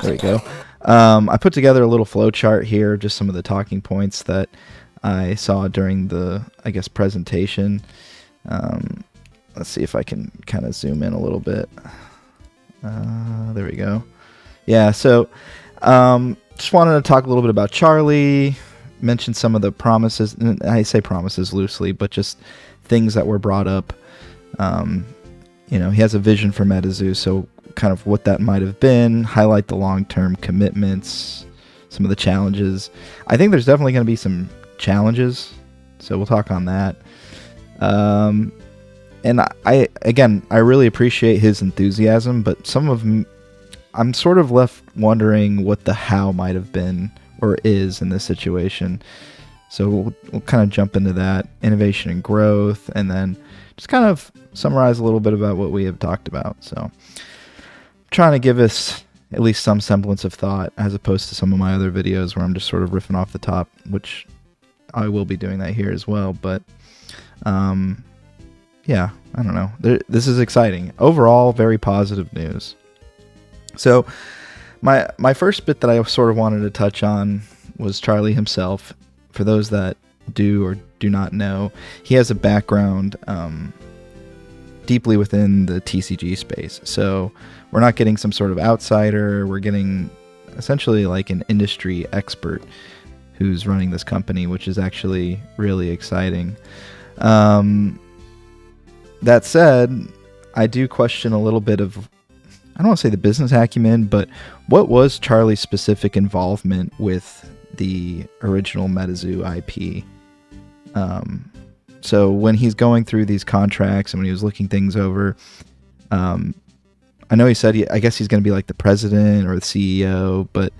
There we go. I put together a little flow chart here, just some of the talking points that I saw during the, I guess, presentation. Let's see if I can kind of zoom in a little bit. There we go. Yeah, so just wanted to talk a little bit about Charlie, mention some of the promises, and I say promises loosely, but just things that were brought up. You know, he has a vision for MetaZoo, so kind of what that might have been, highlight the long-term commitments, some of the challenges. I think there's definitely going to be some challenges, so we'll talk on that. And I really appreciate his enthusiasm, but some of them, I'm sort of left wondering what the how might have been or is in this situation. So we'll kind of jump into that, innovation and growth, and then just kind of summarize a little bit about what we have talked about. So I'm trying to give us at least some semblance of thought, as opposed to some of my other videos where I'm just sort of riffing off the top, which I will be doing that here as well. But yeah, I don't know. This is exciting. Overall, very positive news. So my first bit that I sort of wanted to touch on was Charlie himself. For those that do or do not know, he has a background deeply within the TCG space. So we're not getting some sort of outsider. We're getting essentially like an industry expert who's running this company, which is actually really exciting. That said, I do question a little bit of, I don't want to say the business acumen, but what was Charlie's specific involvement with the original MetaZoo IP? So when he's going through these contracts and when he was looking things over, I know he said I guess he's going to be like the president or the CEO, but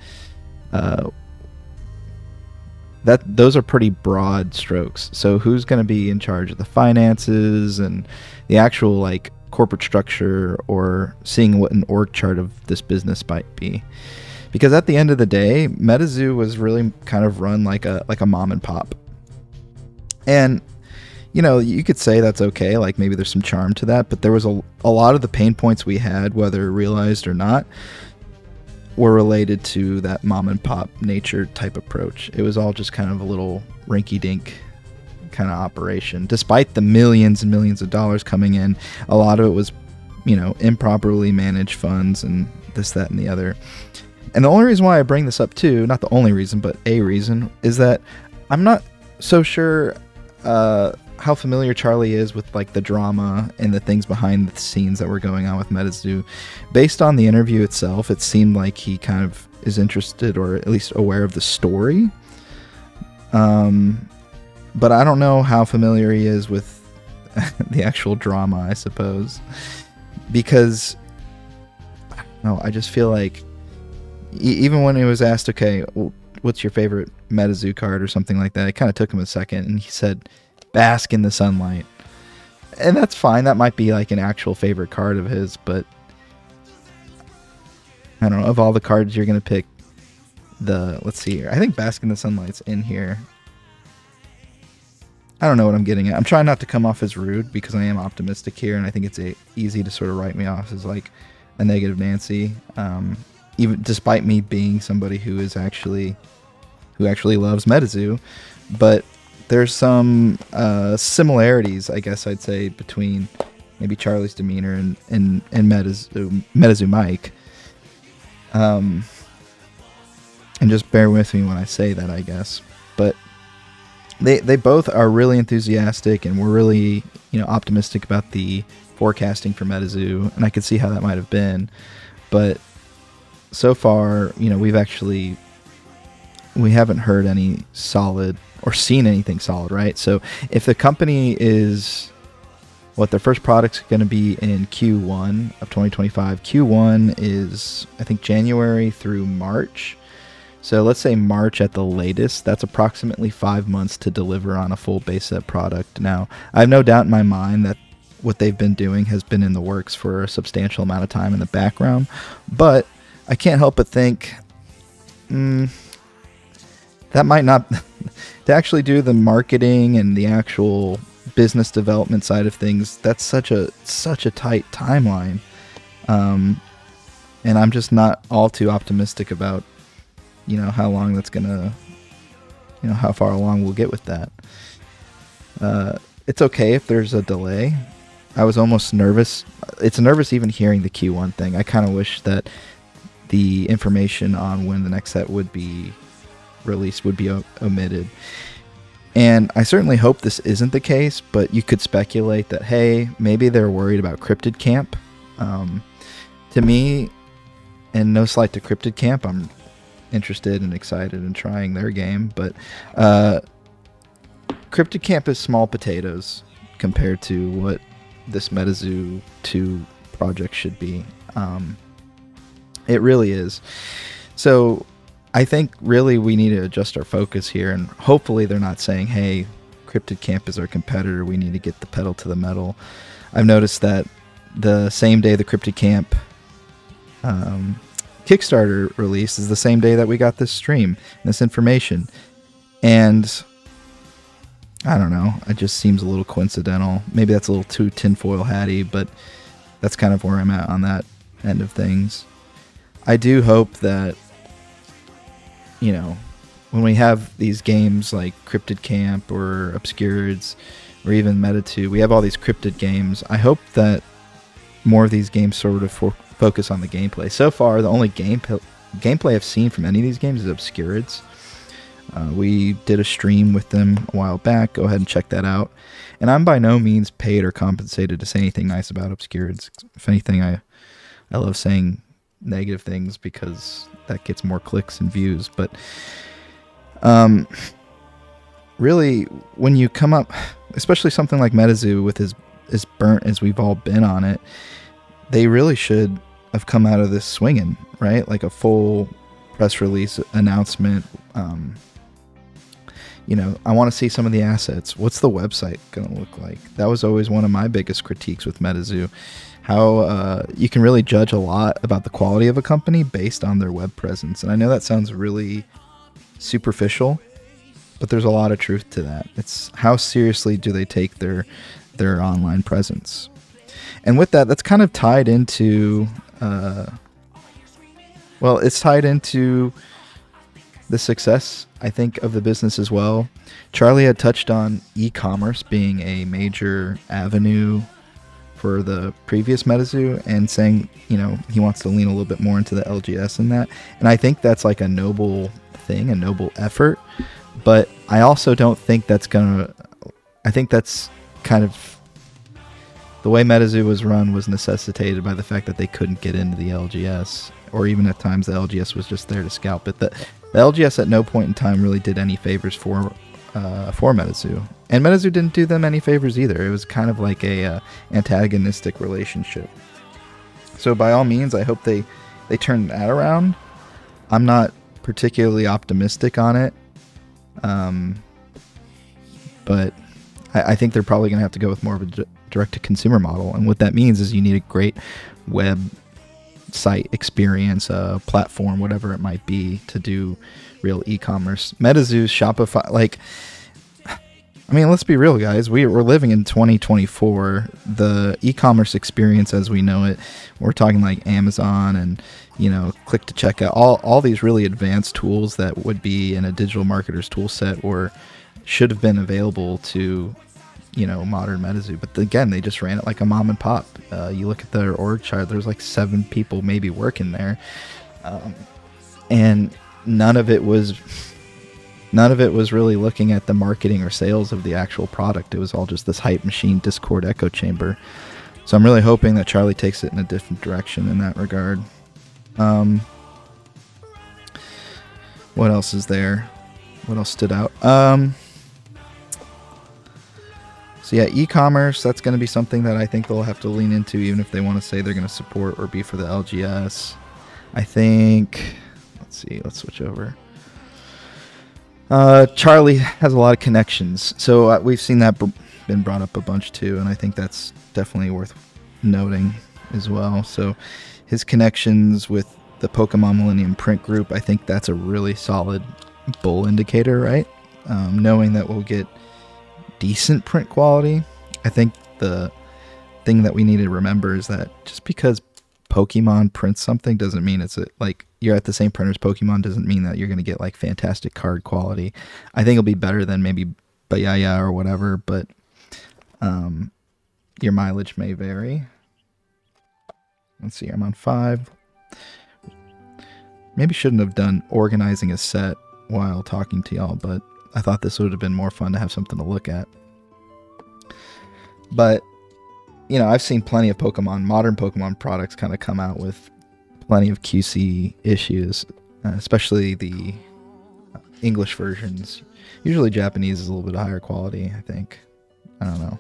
those are pretty broad strokes. So who's going to be in charge of the finances and the actual like corporate structure, or seeing what an org chart of this business might be? Because at the end of the day, MetaZoo was really kind of run like a mom and pop. And you know, you could say that's okay, like maybe there's some charm to that, but there was a lot of the pain points we had, whether realized or not, were related to that mom and pop nature type approach. It was all just kind of a little rinky-dink kind of operation. Despite the millions and millions of dollars coming in, a lot of it was, you know, improperly managed funds and this, that, and the other. And the only reason why I bring this up too, not the only reason, but a reason, is that I'm not so sure how familiar Charlie is with like the drama and the things behind the scenes that were going on with MetaZoo. Based on the interview itself, it seemed like he kind of is interested, or at least aware of the story. But I don't know how familiar he is with the actual drama, I suppose. Because, no, I just feel like even when he was asked, okay, well, what's your favorite MetaZoo card or something like that, it kind of took him a second, and he said, bask in the sunlight. And that's fine. That might be like an actual favorite card of his, but I don't know, of all the cards you're going to pick, let's see here. I think bask in the sunlight's in here. I don't know what I'm getting at. I'm trying not to come off as rude because I am optimistic here, and I think it's easy to sort of write me off as like a negative Nancy, even despite me being somebody who actually loves MetaZoo. But there's some similarities, I guess I'd say, between maybe Charlie's demeanor and MetaZoo Mike. And just bear with me when I say that, I guess. But they both are really enthusiastic, and we're really, you know, optimistic about the forecasting for MetaZoo, and I could see how that might have been. But so far, you know, we haven't heard any solid or seen anything solid, right? So if the company is, their first product's going to be in Q1 of 2025. Q1 is, I think, January through March. So let's say March at the latest. That's approximately 5 months to deliver on a full base set product. Now, I have no doubt in my mind that what they've been doing has been in the works for a substantial amount of time in the background, but I can't help but think, that might not, to actually do the marketing and the actual business development side of things, that's such a tight timeline. and I'm just not all too optimistic about, how long that's gonna, how far along we'll get with that. It's okay if there's a delay. I was almost nervous. It's nervous even hearing the Q1 thing. I kind of wish that the information on when the next set would be released would be omitted. And I certainly hope this isn't the case, but you could speculate that, hey, maybe they're worried about Cryptid Camp. To me, and no slight to Cryptid Camp, I'm interested and excited in trying their game, but Cryptid Camp is small potatoes compared to what this MetaZoo II project should be. It really is. So I think really we need to adjust our focus here, and hopefully they're not saying, hey, Cryptid Camp is our competitor, we need to get the pedal to the metal. I've noticed that the same day the Cryptid Camp Kickstarter release is the same day that we got this stream, this information. And I don't know, it just seems a little coincidental. Maybe that's a little too tinfoil hatty, but that's kind of where I'm at on that end of things. I do hope that, when we have these games like Cryptid Camp or Obscurids or even MetaZoo, we have all these cryptid games. I hope that more of these games sort of focus on the gameplay. So far, the only gameplay I've seen from any of these games is Obscurids. We did a stream with them a while back. Go ahead and check that out. And I'm by no means paid or compensated to say anything nice about Obscurids. If anything, I love saying negative things because that gets more clicks and views. But really, when you come up, especially something like MetaZoo with as burnt as we've all been on it, they really should have come out of this swinging, right? Like a full press release announcement. I want to see some of the assets. What's the website going to look like? That was always one of my biggest critiques with MetaZoo. How you can really judge a lot about the quality of a company based on their web presence. And I know that sounds really superficial, but there's a lot of truth to that. It's how seriously do they take their online presence. And with that, that's kind of tied into, it's tied into the success, I think, of the business as well. Charlie had touched on e-commerce being a major avenue for the previous MetaZoo, and saying, he wants to lean a little bit more into the LGS in that. And I think that's like a noble thing, a noble effort. But I also don't think that's I think that's kind of the way MetaZoo was run was necessitated by the fact that they couldn't get into the LGS, or even at times the LGS was just there to scalp it. The LGS at no point in time really did any favors for MetaZoo, and MetaZoo didn't do them any favors either. It was kind of like a antagonistic relationship. So by all means, I hope they turn that around. I'm not particularly optimistic on it, but I think they're probably going to have to go with more of a direct-to-consumer model. And what that means is you need a great web site experience, platform, whatever it might be, to do real e-commerce. MetaZoo's Shopify, let's be real, guys. We're living in 2024. The e-commerce experience as we know it, we're talking like Amazon and, click to checkout, all these really advanced tools that would be in a digital marketer's tool set or should have been available to, modern MetaZoo. But again, they just ran it like a mom and pop. You look at their org chart, there's like 7 people maybe working there. And none of it was really looking at the marketing or sales of the actual product. It was all just this hype machine, Discord echo chamber. So I'm really hoping that Charlie takes it in a different direction in that regard. What else is there? What else stood out? So yeah, e-commerce, that's going to be something that I think they'll have to lean into, even if they want to say they're going to support or be for the LGS. I think, let's switch over. Charlie has a lot of connections, so we've seen that been brought up a bunch too, and I think that's definitely worth noting as well. So his connections with the Pokemon Millennium Print Group, I think that's a really solid bull indicator, right? Knowing that we'll get decent print quality. I think the thing that we need to remember is that just because Pokemon prints something doesn't mean it's like you're at the same printer as Pokemon doesn't mean that you're going to get like fantastic card quality. I think it'll be better than maybe Bayaya or whatever, but your mileage may vary. Let's see, I'm on 5. Maybe shouldn't have done organizing a set while talking to y'all, but I thought this would have been more fun to have something to look at. But, you know, I've seen plenty of modern Pokemon products kind of come out with plenty of QC issues, especially the English versions. Usually Japanese is a little bit higher quality, I think. I don't know.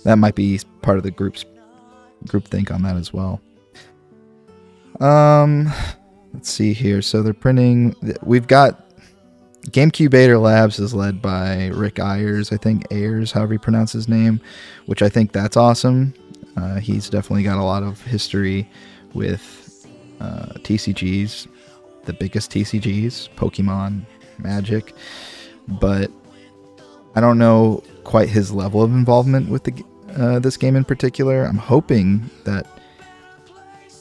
That might be part of the groupthink on that as well. Let's see here. So they're printing. We've got GameCubator Labs is led by Rick Ayers, I think Ayers, however you pronounce his name, which I think that's awesome. He's definitely got a lot of history with TCGs, the biggest TCGs, Pokemon, Magic, but I don't know quite his level of involvement with this game in particular. I'm hoping that,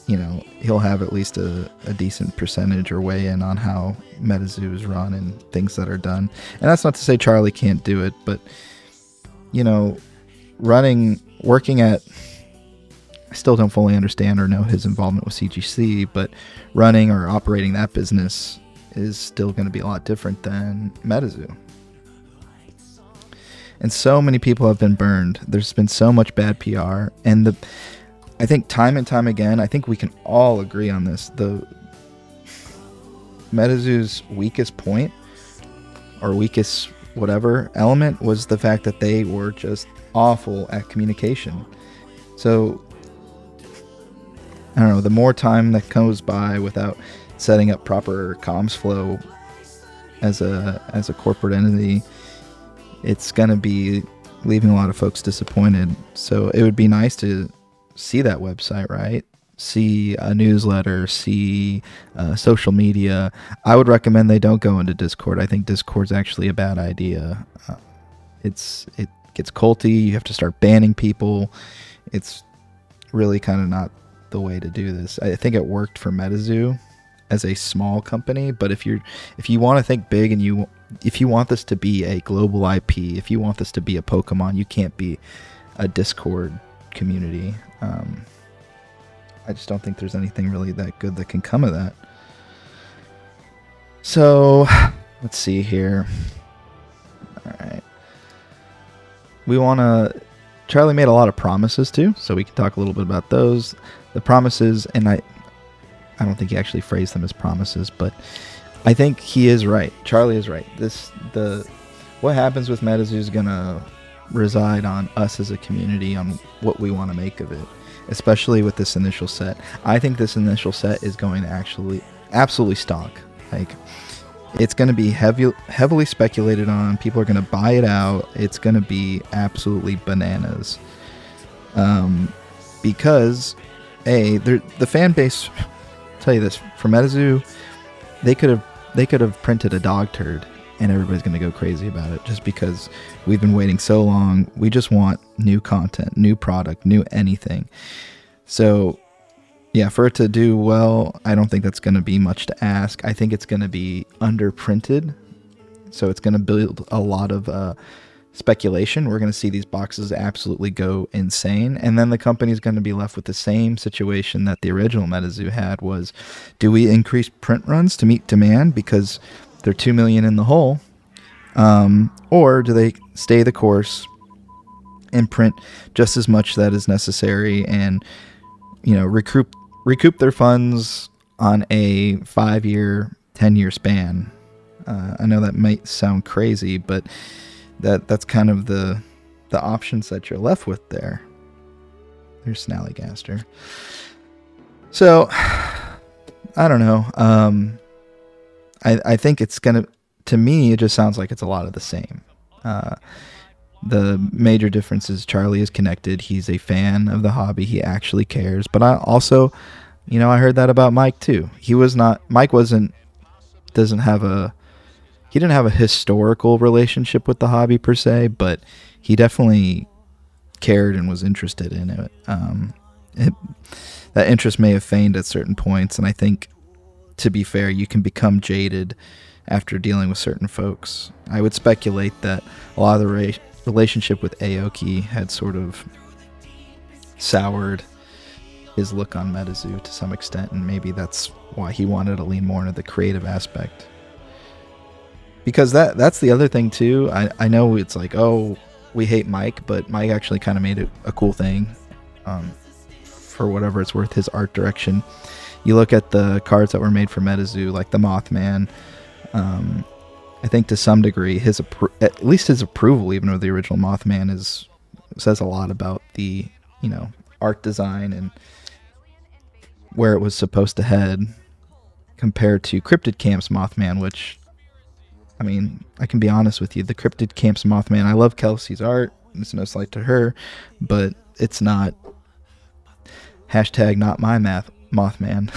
you know, he'll have at least a decent percentage or weigh in on how MetaZoo is run and things that are done. And that's not to say Charlie can't do it, but, you know, working at, I still don't fully understand or know his involvement with CGC, but running or operating that business is still going to be a lot different than MetaZoo. And so many people have been burned. There's been so much bad PR, and I think time and time again, I think we can all agree on this. The MetaZoo's weakest point or weakest whatever element was the fact that they were just awful at communication. So I don't know, the more time that goes by without setting up proper comms flow as a corporate entity, it's going to be leaving a lot of folks disappointed. So it would be nice to see that website, right? See a newsletter, see social media. I would recommend they don't go into Discord. I think Discord's actually a bad idea. It gets culty. You have to start banning people. It's really kind of not the way to do this. I think it worked for MetaZoo as a small company, but if you want to think big and if you want this to be a global IP, if you want this to be a Pokemon, you can't be a Discord community. I just don't think there's anything really that good that can come of that. So let's see here. All right, Charlie made a lot of promises too, so we can talk a little bit about those. The promises, and I don't think he actually phrased them as promises, but I think he is right. Charlie is right. What happens with MetaZoo is gonna reside on us as a community, on what we want to make of it, especially with this initial set. I think this initial set is going to actually absolutely stonk. Like, it's going to be heavily speculated on. People are going to buy it out. It's going to be absolutely bananas. Because the fan base, I'll tell you this, for MetaZoo, they could have printed a dog turd and everybody's going to go crazy about it just because we've been waiting so long. We just want new content, new product, new anything. So, yeah, for it to do well, I don't think that's going to be much to ask. I think it's going to be underprinted, so it's going to build a lot of speculation. We're going to see these boxes absolutely go insane, and then the company's going to be left with the same situation that the original MetaZoo had was, do we increase print runs to meet demand because they're 2 million in the hole, or do they stay the course and print just as much that is necessary and, you know, recoup their funds on a 5-year, 10-year span? I know that might sound crazy, but that's kind of the options that you're left with there. There's Snallygaster. So I don't know. I think it's gonna, to me, it just sounds like it's a lot of the same. The major difference is Charlie is connected. He's a fan of the hobby. He actually cares. But I also, you know, I heard that about Mike too. He didn't have a historical relationship with the hobby per se, but he definitely cared and was interested in it. that interest may have waned at certain points, and I think, to be fair, you can become jaded after dealing with certain folks. I would speculate that a lot of the relationship with Aoki had sort of soured his look on MetaZoo to some extent, and maybe that's why he wanted to lean more into the creative aspect. Because that's the other thing too. I know it's like, oh, we hate Mike, but Mike actually kind of made it a cool thing. For whatever it's worth, his art direction. You look at the cards that were made for MetaZoo, like the Mothman. I think to some degree, at least his approval, even of the original Mothman, says a lot about the art design and where it was supposed to head, compared to Cryptid Camp's Mothman, which, I mean, I can be honest with you, the Cryptid Camp's Mothman, I love Kelsey's art, it's no slight to her, but it's not #not my Mothman.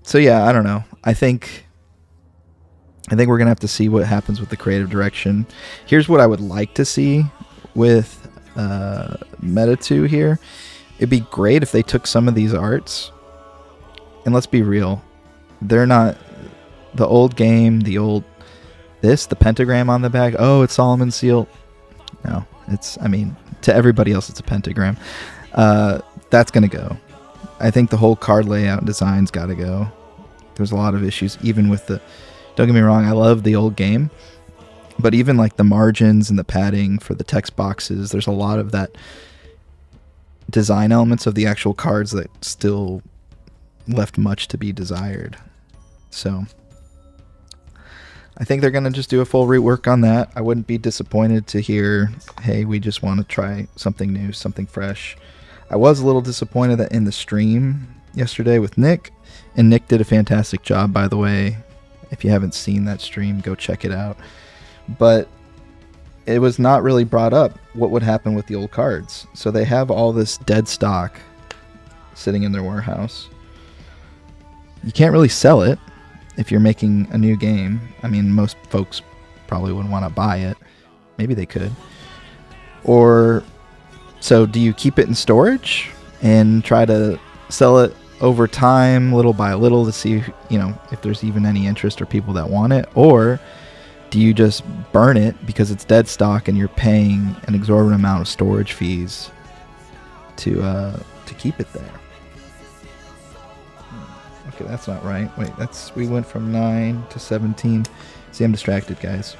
So yeah, I don't know. I think we're gonna have to see what happens with the creative direction. Here's what I would like to see with MetaZoo here. It'd be great if they took some of these arts, and let's be real, they're not the old game, the pentagram on the back. Oh, it's Solomon's seal. No, I mean, to everybody else, it's a pentagram. That's gonna go. I think the whole card layout and design's got to go. There's a lot of issues, even with don't get me wrong, I love the old game, but even like the margins and the padding for the text boxes, there's a lot of that design elements of the actual cards that still left much to be desired. So I think they're going to just do a full rework on that. I wouldn't be disappointed to hear, hey, we just want to try something new, something fresh. I was a little disappointed that in the stream yesterday with Nick, and Nick did a fantastic job, by the way. If you haven't seen that stream, go check it out. But it was not really brought up what would happen with the old cards. So they have all this dead stock sitting in their warehouse. You can't really sell it if you're making a new game. I mean, most folks probably wouldn't want to buy it. Maybe they could. So do you keep it in storage and try to sell it over time, little by little, to see, if there's even any interest or people that want it? Or do you just burn it because it's dead stock and you're paying an exorbitant amount of storage fees to keep it there? Okay, that's not right. Wait, we went from 9 to 17. See, I'm distracted, guys.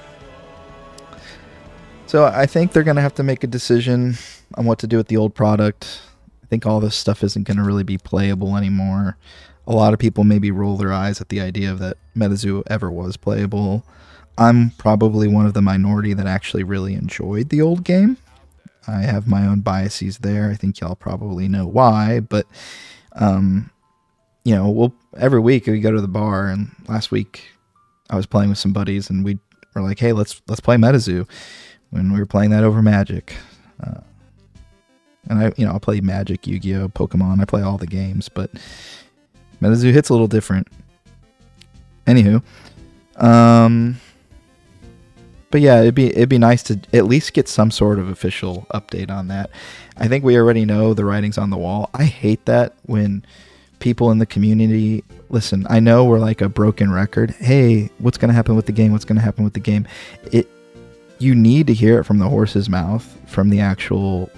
So I think they're going to have to make a decision on what to do with the old product. I think all this stuff isn't going to really be playable anymore. A lot of people maybe roll their eyes at the idea of that MetaZoo ever was playable. I'm probably one of the minority that actually really enjoyed the old game. I have my own biases there. I think y'all probably know why, but every week we go to the bar, and last week I was playing with some buddies, and we were like, hey, let's play MetaZoo, when we were playing that over Magic. And I play Magic, Yu-Gi-Oh, Pokemon. I play all the games, but MetaZoo hits a little different. Anywho, but yeah, it'd be nice to at least get some sort of official update on that. I think we already know the writing's on the wall. I hate that when people in the community, listen, I know we're like a broken record. Hey, what's going to happen with the game? What's going to happen with the game? You need to hear it from the horse's mouth, from the actual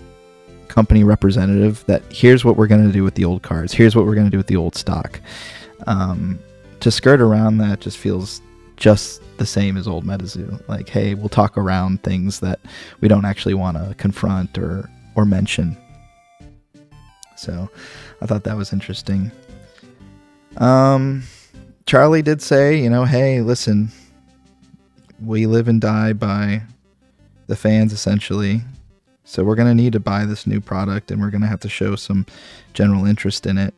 company representative, that here's what we're going to do with the old cards. Here's what we're going to do with the old stock. To skirt around that just feels just the same as old MetaZoo. Like, hey, we'll talk around things that we don't actually want to confront or mention. So I thought that was interesting. Charlie did say, hey, listen, we live and die by the fans, essentially. So we're going to need to buy this new product, and we're going to have to show some general interest in it.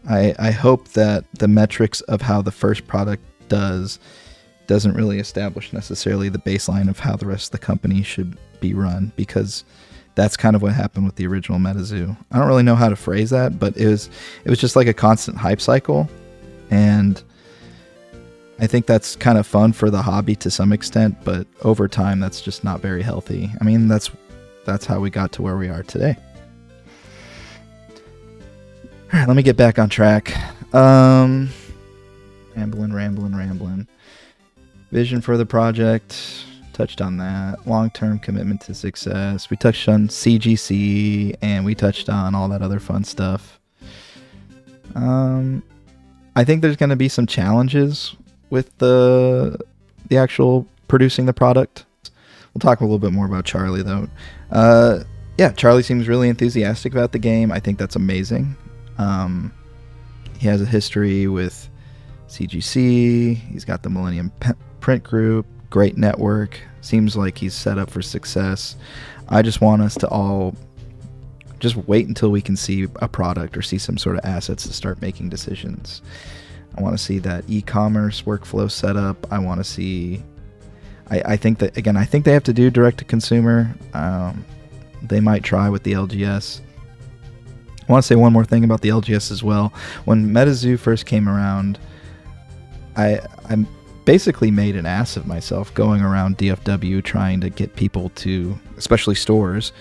I hope that the metrics of how the first product doesn't really establish necessarily the baseline of how the rest of the company should be run, because that's kind of what happened with the original MetaZoo. I don't really know how to phrase that, but it was just like a constant hype cycle, and I think that's kind of fun for the hobby to some extent, but over time that's just not very healthy. I mean, that's that's how we got to where we are today. All right, let me get back on track. Rambling. Vision for the project. Touched on that. Long-term commitment to success. We touched on CGC, and we touched on all that other fun stuff. I think there's going to be some challenges with the actual producing the product. We'll talk a little bit more about Charlie, though. Yeah, Charlie seems really enthusiastic about the game. I think that's amazing. He has a history with CGC. He's got the Millennium Print Group. Great network. Seems like he's set up for success. I just want us to all just wait until we can see a product or see some sort of assets to start making decisions. I want to see that e-commerce workflow set up. I want to see... I think that, again, I think they have to do direct-to-consumer. They might try with the LGS. I want to say one more thing about the LGS as well. When MetaZoo first came around, I basically made an ass of myself going around DFW trying to get people to, especially stores,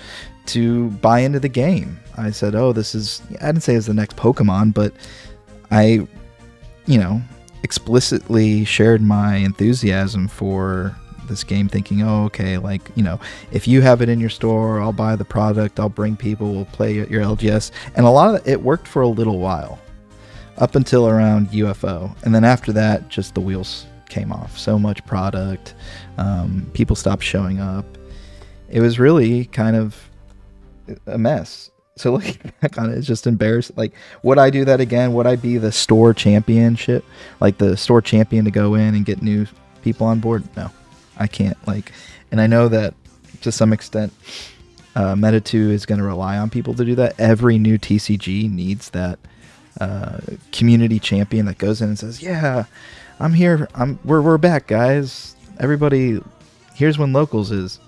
to buy into the game. I said, oh, this is, I didn't say it's the next Pokemon, but I, explicitly shared my enthusiasm for this game, thinking, oh, okay, like, if you have it in your store, I'll buy the product, I'll bring people, we'll play your LGS. And a lot of it worked for a little while, up until around UFO. And then after that, just the wheels came off. So much product, people stopped showing up. It was really kind of a mess. So looking back on it, it's just embarrassing. Like, would I do that again? Would I be the store championship, like the store champion to go in and get new people on board? No, I can't. And I know that to some extent, MetaZoo is going to rely on people to do that. Every new TCG needs that community champion that goes in and says, "Yeah, I'm here. We're back, guys. Everybody, here's when locals is."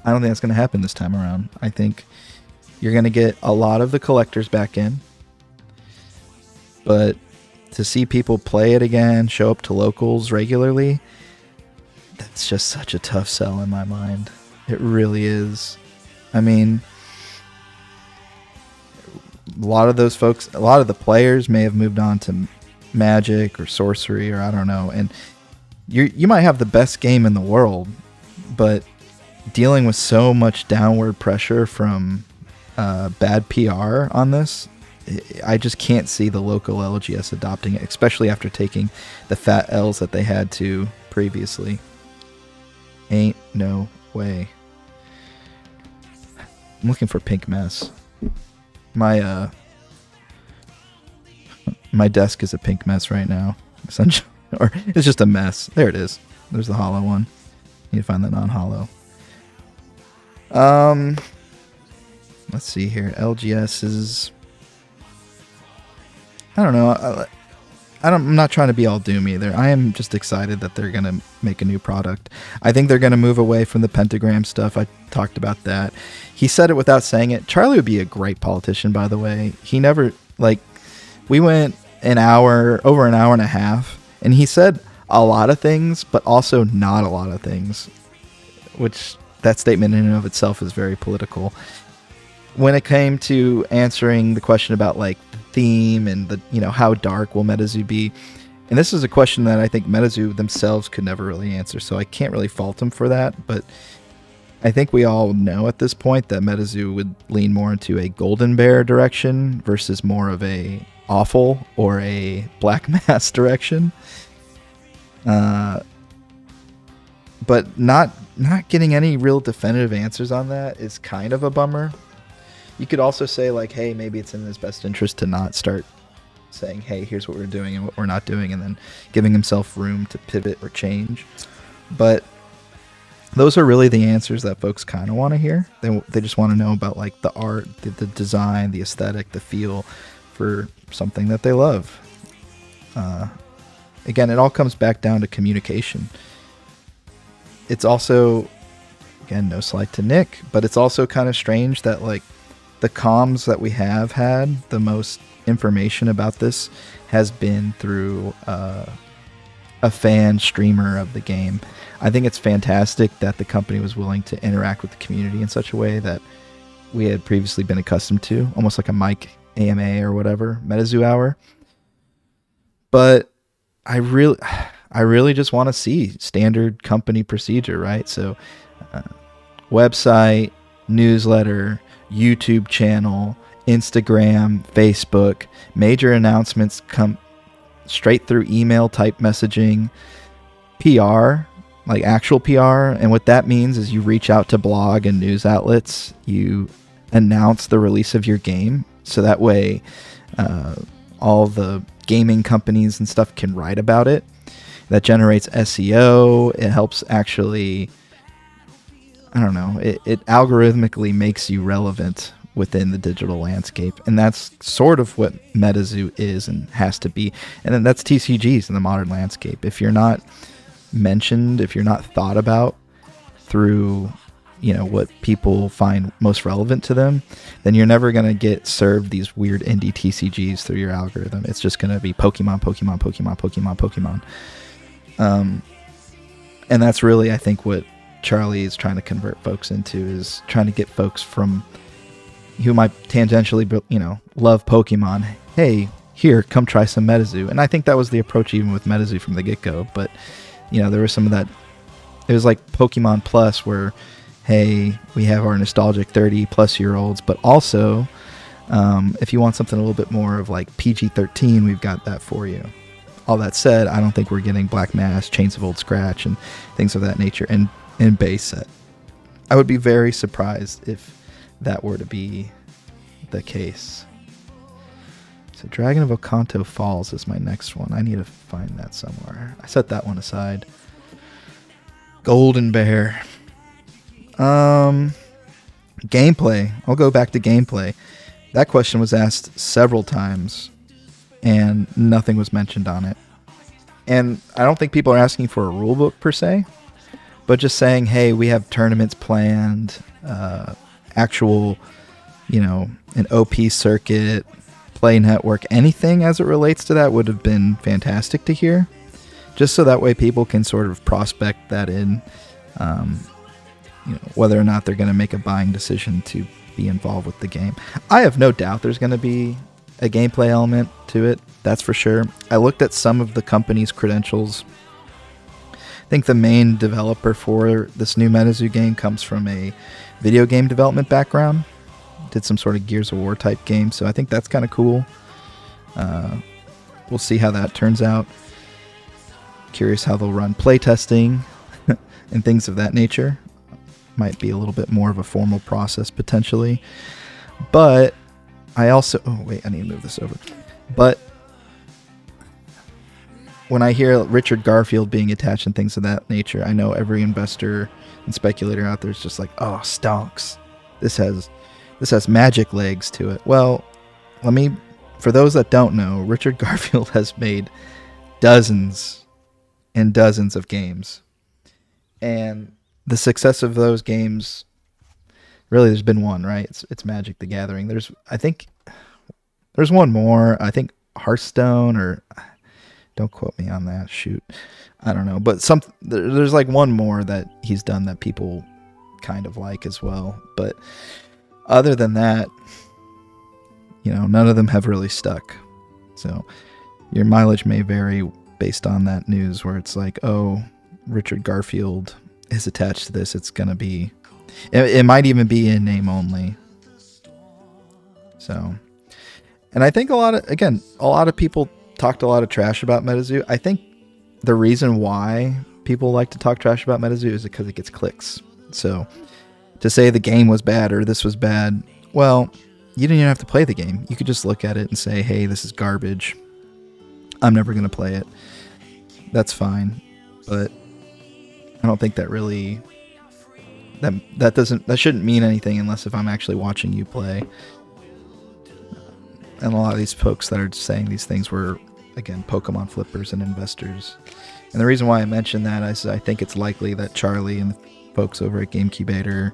I don't think that's going to happen this time around. I think you're going to get a lot of the collectors back in, but to see people play it again, show up to locals regularly, that's just such a tough sell in my mind. It really is. I mean, a lot of those folks, a lot of the players may have moved on to Magic or Sorcery or I don't know, and you might have the best game in the world, but dealing with so much downward pressure from bad PR on this, I just can't see the local LGS adopting it, especially after taking the fat L's that they had to previously. Ain't no way. I'm looking for Pink Mess. My my desk is a pink mess right now. Essentially, or it's just a mess. There it is. There's the hollow one. Need to find the non-hollow. Let's see here. LGS is... I don't know. I'm not trying to be all doom either. I am just excited that they're going to make a new product. I think they're going to move away from the pentagram stuff. I talked about that. He said it without saying it. Charlie would be a great politician, by the way. He never... we went over an hour and a half, and he said a lot of things, but also not a lot of things, which... that statement in and of itself is very political. When it came to answering the question about the theme and the how dark will MetaZoo be, and this is a question that I think MetaZoo themselves could never really answer, so I can't really fault them for that. But I think we all know at this point that MetaZoo would lean more into a Golden Bear direction versus more of a Awful or a Black Mass direction. But not getting any real definitive answers on that is kind of a bummer. You could also say hey, maybe it's in his best interest to not start saying, hey, here's what we're doing and what we're not doing, and then giving himself room to pivot or change. But those are really the answers that folks kind of want to hear. They just want to know about the art, the design, the aesthetic, the feel for something that they love. Again, it all comes back down to communication. It's also, again, no slight to Nick, but it's also kind of strange that the comms that we have had, the most information about this has been through a fan streamer of the game. I think it's fantastic that the company was willing to interact with the community in such a way that we had previously been accustomed to, almost like a Mike AMA or whatever, MetaZoo Hour. But I really just want to see standard company procedure, right? So website, newsletter, YouTube channel, Instagram, Facebook, major announcements come straight through email type messaging, PR, like actual PR. And what that means is you reach out to blog and news outlets, you announce the release of your game, so that way all the gaming companies and stuff can write about it. That generates SEO. It helps actually, I don't know, it algorithmically makes you relevant within the digital landscape. And that's sort of what MetaZoo is and has to be. And then that's TCGs in the modern landscape. If you're not mentioned, if you're not thought about through, you know, what people find most relevant to them, then you're never going to get served these weird indie TCGs through your algorithm. It's just going to be Pokemon, Pokemon, Pokemon, Pokemon, Pokemon. And that's really, I think, what Charlie is trying to convert folks into, is trying to get folks from who might tangentially, you know, love Pokemon. Hey, here, come try some MetaZoo. And I think that was the approach even with MetaZoo from the get-go. But, you know, there was some of that. It was like Pokemon Plus, where, hey, we have our nostalgic 30-plus-year-olds, but also, if you want something a little bit more of like PG-13, we've got that for you. All that said, I don't think we're getting Black Mass, Chains of Old Scratch, and things of that nature in base set. I would be very surprised if that were to be the case. So Dragon of Okanto Falls is my next one. I need to find that somewhere. I set that one aside. Golden Bear. Gameplay. I'll go back to gameplay. That question was asked several times, and nothing was mentioned on it. And I don't think people are asking for a rule book per se, but just saying, hey, we have tournaments planned, actual, you know, an OP circuit, play network, anything as it relates to that would have been fantastic to hear. Just so that way people can sort of prospect that in, you know, whether or not they're going to make a buying decision to be involved with the game. I have no doubt there's going to be a gameplay element to it, that's for sure. I looked at some of the company's credentials. I think the main developer for this new MetaZoo game comes from a video game development background. Did some sort of Gears of War type game, so I think that's kind of cool. We'll see how that turns out. Curious how they'll run playtesting and things of that nature. Might be a little bit more of a formal process potentially. But I also... Oh, wait, I need to move this over. But when I hear Richard Garfield being attached and things of that nature, I know every investor and speculator out there is just like, oh, stonks. This has magic legs to it. Well, for those that don't know, Richard Garfield has made dozens and dozens of games. And the success of those games, really, there's been one, right? It's Magic the Gathering. I think there's one more. I think Hearthstone, or don't quote me on that. Shoot, I don't know. But there's like one more that he's done that people kind of like as well. But other than that, you know, none of them have really stuck. So your mileage may vary based on that news, where it's like, oh, Richard Garfield is attached to this. It's gonna be, it might even be in name only. So, and I think a lot of people talked a lot of trash about MetaZoo. I think the reason why people like to talk trash about MetaZoo is because it gets clicks. So to say the game was bad or this was bad, well, you didn't even have to play the game. You could just look at it and say, hey, this is garbage. I'm never going to play it. That's fine. But I don't think that really, that shouldn't mean anything unless if I'm actually watching you play. And a lot of these folks that are saying these things were, again, Pokemon flippers and investors. And the reason why I mentioned that is I think it's likely that Charlie and the folks over at GameCubator,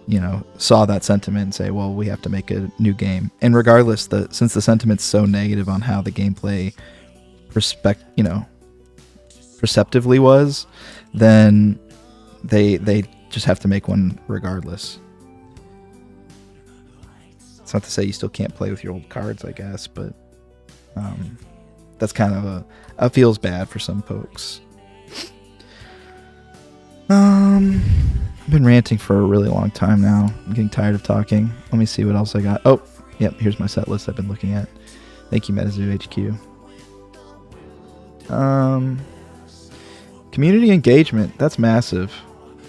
you know, saw that sentiment and say, well, we have to make a new game. And regardless, since the sentiment's so negative on how the gameplay perceptively was, then they just have to make one regardless. It's not to say you still can't play with your old cards, I guess, but that's kind of it feels bad for some folks. I've been ranting for a really long time now. I'm getting tired of talking. Let me see what else I got. Oh, yep, here's my set list I've been looking at. Thank you, MetaZoo HQ. Community engagement, that's massive.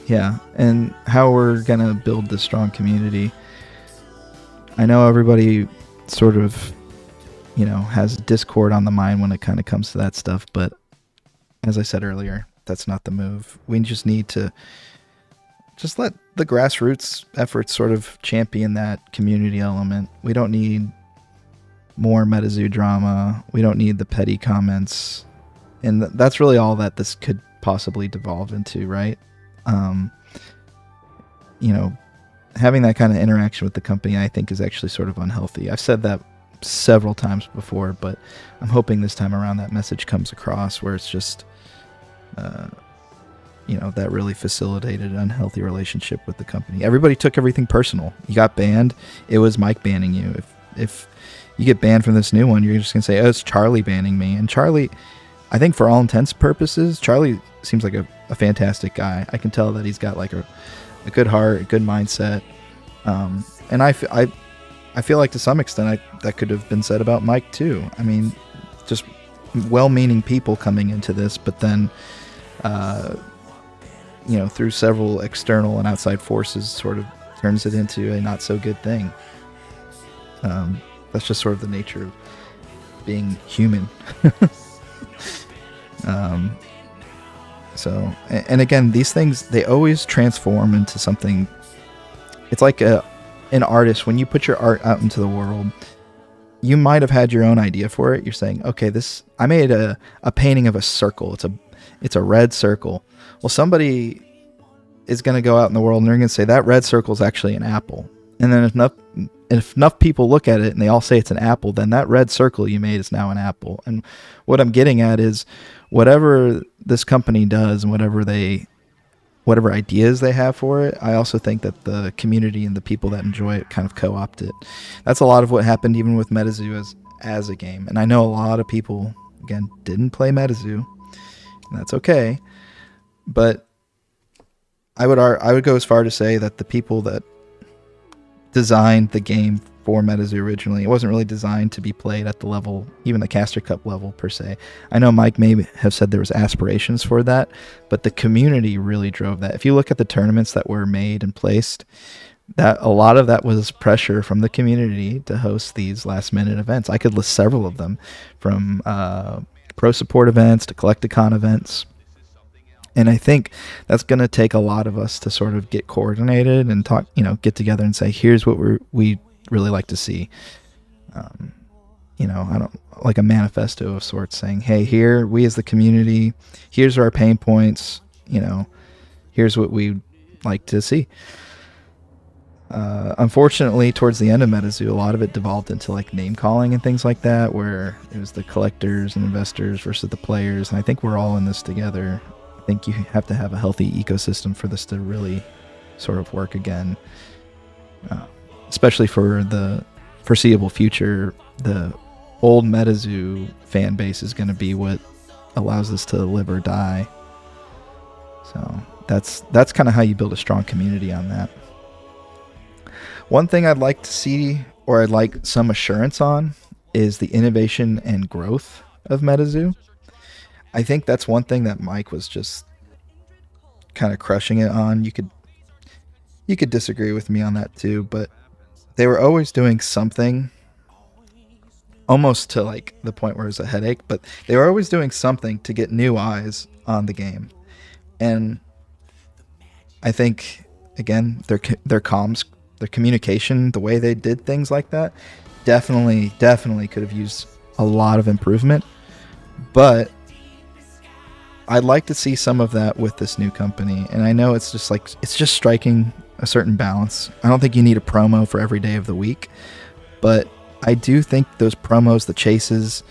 Yeah, and how we're gonna build this strong community. I know everybody sort of, has discord on the mind when it kind of comes to that stuff, but as I said earlier, that's not the move. We just need to just let the grassroots efforts sort of champion that community element. We don't need more MetaZoo drama. We don't need the petty comments. And that's really all that this could possibly devolve into, right? Having that kind of interaction with the company, I think, is actually sort of unhealthy. I've said that several times before, but I'm hoping this time around that message comes across where it's just, that really facilitated an unhealthy relationship with the company. Everybody took everything personal. You got banned. It was Mike banning you. If you get banned from this new one, you're just going to say, oh, it's Charlie banning me. And Charlie, I think for all intents and purposes, Charlie seems like a fantastic guy. I can tell that he's got like a good heart, a good mindset. And I feel like to some extent that could have been said about Mike too. I mean, just well-meaning people coming into this, but then, through several external and outside forces sort of turns it into a not so good thing. That's just sort of the nature of being human. And again, these things, they always transform into something. It's like an artist. When you put your art out into the world, you might have had your own idea for it. You're saying, okay, I made a painting of a circle. It's a red circle. Well, somebody is going to go out in the world and they're going to say that red circle is actually an apple. And then if enough people look at it and they all say it's an apple, then that red circle you made is now an apple. And what I'm getting at is whatever this company does and whatever ideas they have for it, I also think that the community and the people that enjoy it kind of co-opt it. That's a lot of what happened even with MetaZoo as a game. And I know a lot of people, again, didn't play MetaZoo, and that's okay. But I would go as far to say that the people that designed the game for MetaZoo originally, it wasn't really designed to be played at the level, even the Caster Cup level per se. I know Mike may have said there was aspirations for that, but the community really drove that. If you look at the tournaments that were made and placed, that a lot of that was pressure from the community to host these last minute events. I could list several of them, from pro support events to Collecticon events. And I think that's going to take a lot of us to sort of get coordinated and talk, get together and say, here's what we really like to see. I don't like a manifesto of sorts saying, hey, here, we as the community, here's our pain points, here's what we'd like to see. Unfortunately, towards the end of MetaZoo, a lot of it devolved into like name calling and things like that, where it was the collectors and investors versus the players. And I think we're all in this together. I think you have to have a healthy ecosystem for this to really sort of work again, especially for the foreseeable future. The old MetaZoo fan base is going to be what allows this to live or die. So that's kind of how you build a strong community on that. One thing I'd like to see, or I'd like some assurance on, is the innovation and growth of MetaZoo. I think that's one thing that Mike was just kind of crushing it on. You could disagree with me on that too, but they were always doing something, almost to like the point where it was a headache, but they were always doing something to get new eyes on the game. And I think, again, their comms, their communication, the way they did things like that, definitely could have used a lot of improvement. But I'd like to see some of that with this new company. And I know it's just striking a certain balance. I don't think you need a promo for every day of the week, but I do think those promos, the chases,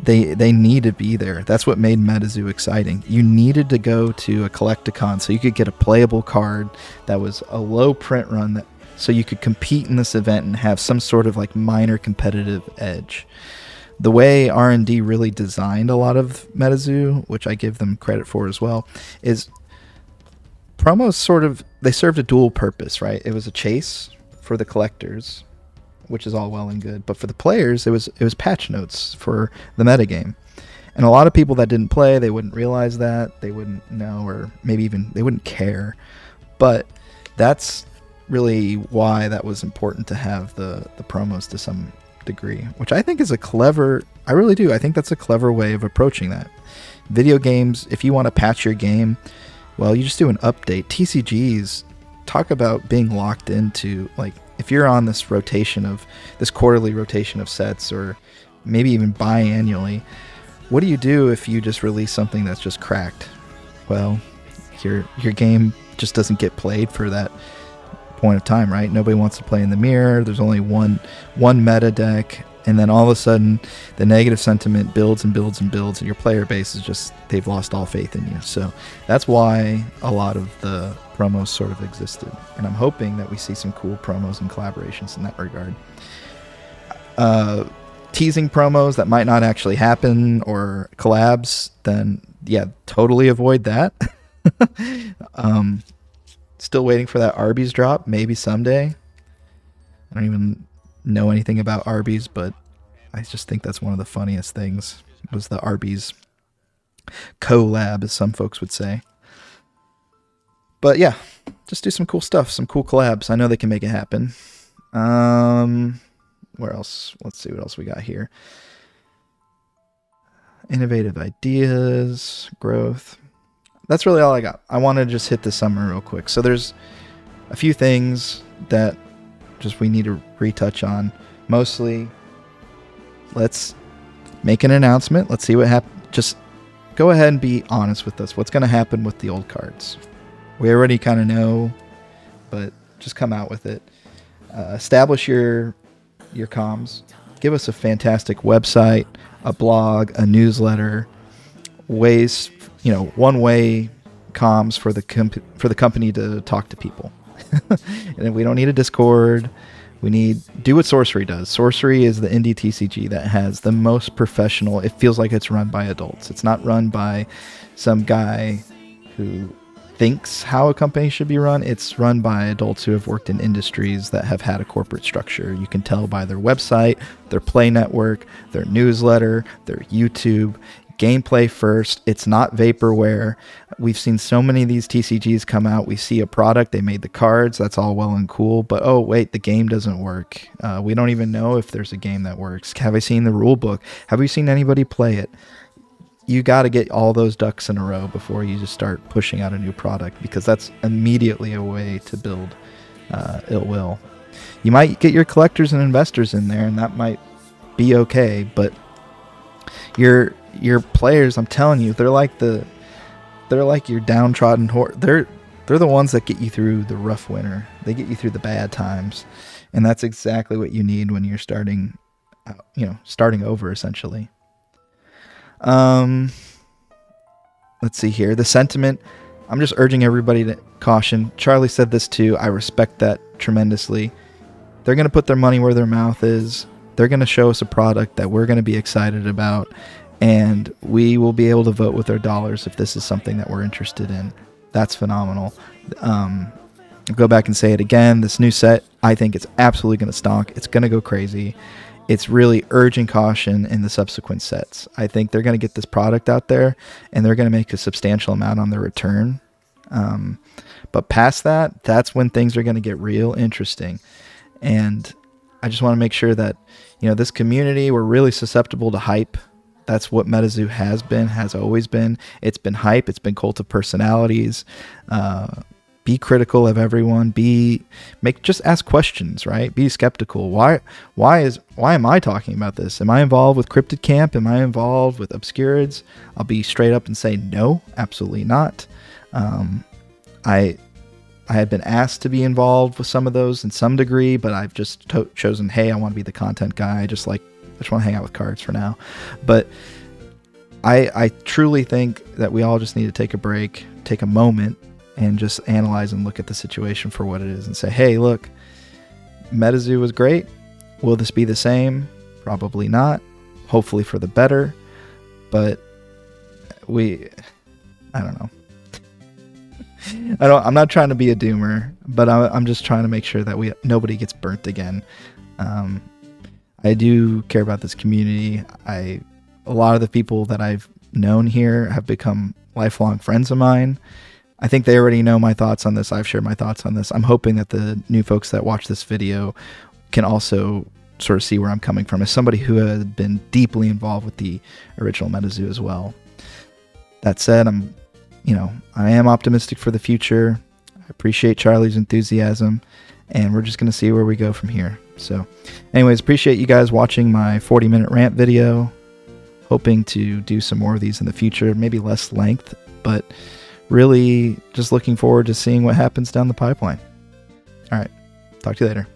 they need to be there. That's what made MetaZoo exciting. You needed to go to a Collecticon so you could get a playable card that was a low print run, that so you could compete in this event and have some sort of like minor competitive edge. The way R&D really designed a lot of MetaZoo, which I give them credit for as well, is promos they served a dual purpose, right? It was a chase for the collectors, which is all well and good, but for the players, it was patch notes for the metagame. And a lot of people that didn't play, they wouldn't realize that, they wouldn't know, or maybe even they wouldn't care. But that's really why that was important to have the promos to some degree, which I think is I really do. I think that's a clever way of approaching that. Video games, if you want to patch your game, well, you just do an update. TCGs, talk about being locked into, like, if you're on this quarterly rotation of sets, or maybe even biannually, what do you do if you just release something that's just cracked? Well, your game just doesn't get played for that point of time, right? Nobody wants to play in the mirror. There's only one meta deck, and then all of a sudden the negative sentiment builds and builds and builds, and your player base is just, they've lost all faith in you. So that's why a lot of the promos sort of existed, and I'm hoping that we see some cool promos and collaborations in that regard. Teasing promos that might not actually happen, or collabs, then yeah, totally avoid that. Still waiting for that Arby's drop, maybe someday. I don't even know anything about Arby's, but I just think that's one of the funniest things, was the Arby's collab, as some folks would say. But yeah, just do some cool stuff, some cool collabs. I know they can make it happen. Where else? Let's see what else we got here. Innovative ideas, growth. That's really all I got. I want to just hit the summer real quick. So there's a few things that just we need to retouch on. Mostly, let's make an announcement. Let's see what happens. Just go ahead and be honest with us. What's going to happen with the old cards? We already kind of know, but just come out with it. Establish your comms. Give us a fantastic website, a blog, a newsletter, ways, one-way comms for the company to talk to people. And we don't need a Discord. Do what Sorcery does. Sorcery is the indie TCG that has the most professional. It feels like it's run by adults. It's not run by some guy who thinks how a company should be run. It's run by adults who have worked in industries that have had a corporate structure. You can tell by their website, their Play Network, their newsletter, their YouTube. Gameplay first. It's not vaporware. We've seen so many of these TCGs come out. We see a product, they made the cards, that's all well and cool, but oh wait, the game doesn't work. We don't even know if there's a game that works. Have I seen the rule book? Have we seen anybody play it? You got to get all those ducks in a row before you just start pushing out a new product, because that's immediately a way to build ill will. You might get your collectors and investors in there, and that might be okay, but your players, I'm telling you, they're like your downtrodden horse. They're the ones that get you through the rough winter. They get you through the bad times, and that's exactly what you need when you're starting over essentially. Let's see here. The sentiment. I'm just urging everybody to caution. Charlie said this too. I respect that tremendously. They're going to put their money where their mouth is. They're going to show us a product that we're going to be excited about, and we will be able to vote with our dollars if this is something that we're interested in. That's phenomenal. I'll go back and say it again. This new set, I think it's absolutely going to stonk. It's going to go crazy. It's really urging caution in the subsequent sets. I think they're going to get this product out there, and they're going to make a substantial amount on their return. But past that, that's when things are going to get real interesting. And I just want to make sure that, this community, we're really susceptible to hype. That's what MetaZoo has always been. It's been hype. It's been cult of personalities. Be critical of everyone. Just ask questions, right? Be skeptical. Why am I talking about this? Am I involved with Cryptid Camp? Am I involved with Obscurids? I'll be straight up and say no, absolutely not. I had been asked to be involved with some of those in some degree, but I've just chosen, hey, I want to be the content guy. I just like just want to hang out with cards for now. But I truly think that we all just need to take a break, take a moment, and just analyze and look at the situation for what it is and say, hey, look, MetaZoo was great. Will this be the same? Probably not. Hopefully for the better. But I don't know. I'm not trying to be a doomer, but I'm just trying to make sure that nobody gets burnt again. I do care about this community. A lot of the people that I've known here have become lifelong friends of mine. I think they already know my thoughts on this. I've shared my thoughts on this. I'm hoping that the new folks that watch this video can also sort of see where I'm coming from as somebody who has been deeply involved with the original MetaZoo as well. That said, I am optimistic for the future. I appreciate Charlie's enthusiasm, and we're just going to see where we go from here. So anyways, appreciate you guys watching my 40-minute rant video. Hoping to do some more of these in the future, maybe less length, but really just looking forward to seeing what happens down the pipeline. All right, talk to you later.